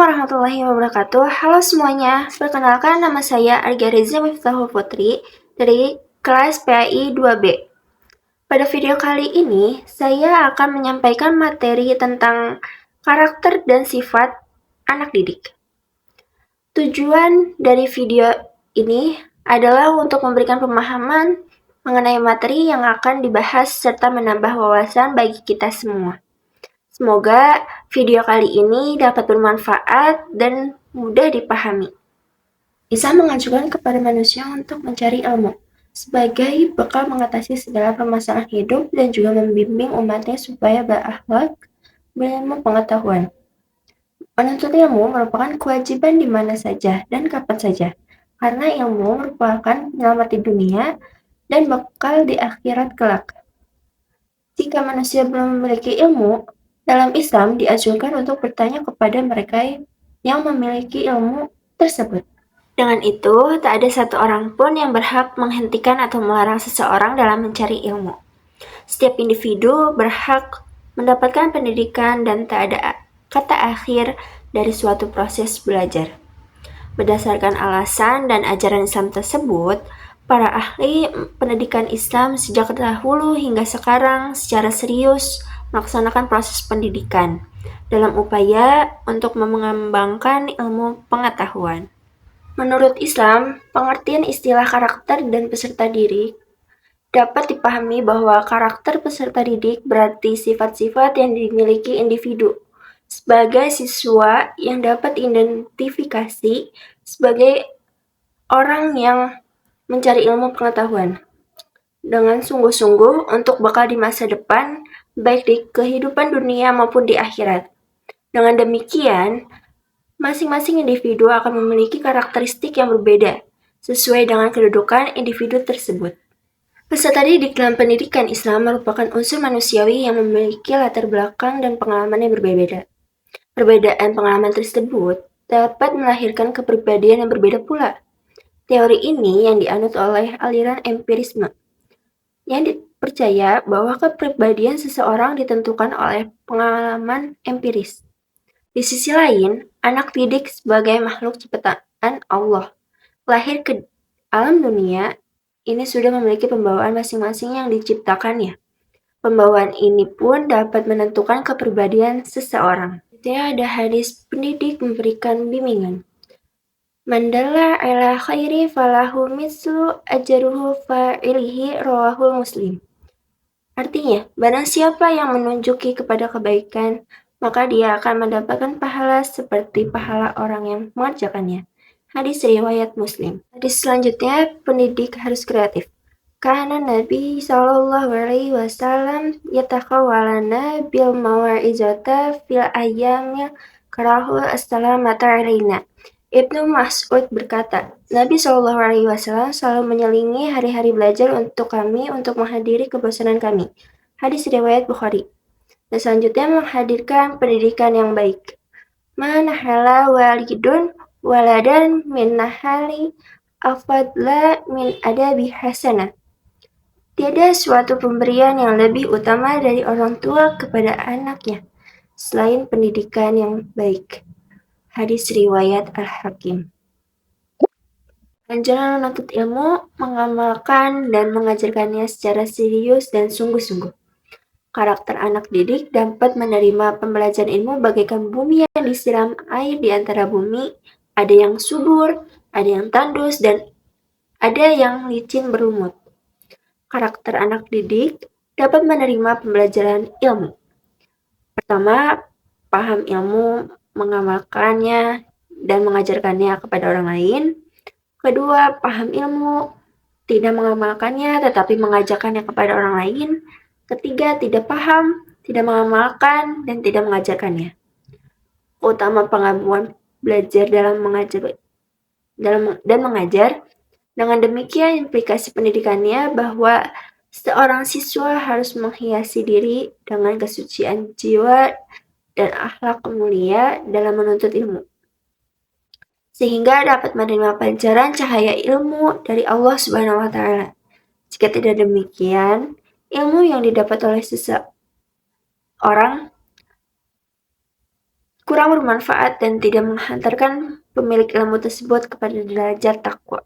warahmatullahi wabarakatuh. Halo semuanya, perkenalkan nama saya Arga Reza Miftahul Putri dari kelas PAI 2B. Pada video kali ini, saya akan menyampaikan materi tentang karakter dan sifat anak didik. Tujuan dari video ini adalah untuk memberikan pemahaman mengenai materi yang akan dibahas serta menambah wawasan bagi kita semua. Semoga video kali ini dapat bermanfaat dan mudah dipahami. Bisa mengajukan kepada manusia untuk mencari ilmu, sebagai bekal mengatasi segala permasalahan hidup dan juga membimbing umatnya supaya berakhlak, berilmu pengetahuan. Menuntut ilmu merupakan kewajiban di mana saja dan kapan saja, karena ilmu merupakan penyelamat di dunia dan bekal di akhirat kelak. Jika manusia belum memiliki ilmu, dalam Islam dianjurkan untuk bertanya kepada mereka yang memiliki ilmu tersebut. Dengan itu, tak ada satu orang pun yang berhak menghentikan atau melarang seseorang dalam mencari ilmu. Setiap individu berhak mendapatkan pendidikan dan tak ada kata akhir dari suatu proses belajar. Berdasarkan alasan dan ajaran Islam tersebut, para ahli pendidikan Islam sejak dahulu hingga sekarang secara serius melaksanakan proses pendidikan dalam upaya untuk mengembangkan ilmu pengetahuan. Menurut Islam, pengertian istilah karakter dan peserta didik dapat dipahami bahwa karakter peserta didik berarti sifat-sifat yang dimiliki individu sebagai siswa yang dapat diidentifikasi sebagai orang yang mencari ilmu pengetahuan dengan sungguh-sungguh untuk bekal di masa depan, baik di kehidupan dunia maupun di akhirat. Dengan demikian, masing-masing individu akan memiliki karakteristik yang berbeda sesuai dengan kedudukan individu tersebut. Peserta didik dalam pendidikan Islam merupakan unsur manusiawi yang memiliki latar belakang dan pengalaman yang berbeda. Perbedaan pengalaman tersebut dapat melahirkan kepribadian yang berbeda pula. Teori ini yang dianut oleh aliran empirisme, yang dipercaya bahwa kepribadian seseorang ditentukan oleh pengalaman empiris. Di sisi lain, anak didik sebagai makhluk ciptaan Allah, lahir ke alam dunia, ini sudah memiliki pembawaan masing-masing yang diciptakannya. Pembawaan ini pun dapat menentukan kepribadian seseorang. Ada hadis pendidik memberikan bimbingan. Mandalla ala khairi falahu mislu ajaruhu fa'ilihi rawahul muslim. Artinya, barang siapa yang menunjuki kepada kebaikan, maka dia akan mendapatkan pahala seperti pahala orang yang mengerjakannya. Hadis riwayat Muslim. Hadis selanjutnya, pendidik harus kreatif. Karena Nabi SAW yatakawalana bil mawa'izata fil ayyamil karahul assalamata alaina. Ibnu Mas'ud berkata, Nabi SAW selalu menyelingi hari-hari belajar untuk kami untuk menghadiri kebosanan kami. Hadis riwayat Bukhari. Dan selanjutnya menghadirkan pendidikan yang baik. Manahala walidun waladan min nahali afadla min adabi hasanah. Tiada suatu pemberian yang lebih utama dari orang tua kepada anaknya selain pendidikan yang baik. Hadis riwayat Al-Hakim. Anjuran menuntut ilmu, mengamalkan dan mengajarkannya secara serius dan sungguh-sungguh. Karakter anak didik dapat menerima pembelajaran ilmu bagaikan bumi yang disiram air di antara bumi. Ada yang subur, ada yang tandus, dan ada yang licin berlumut. Karakter anak didik dapat menerima pembelajaran ilmu. Pertama, paham ilmu, mengamalkannya, dan mengajarkannya kepada orang lain. Kedua, paham ilmu, tidak mengamalkannya tetapi mengajarkannya kepada orang lain. Ketiga, tidak paham, tidak mengamalkan, dan tidak mengajarkannya. Utama pengabuan belajar dalam mengajar dan mengajar. Dengan demikian, implikasi pendidikannya bahwa seorang siswa harus menghiasi diri dengan kesucian jiwa dan akhlak mulia dalam menuntut ilmu, sehingga dapat menerima pancaran cahaya ilmu dari Allah Subhanahu wa Ta'ala. Jika tidak demikian, ilmu yang didapat oleh seseorang kurang bermanfaat dan tidak menghantarkan pemilik ilmu tersebut kepada derajat takwa.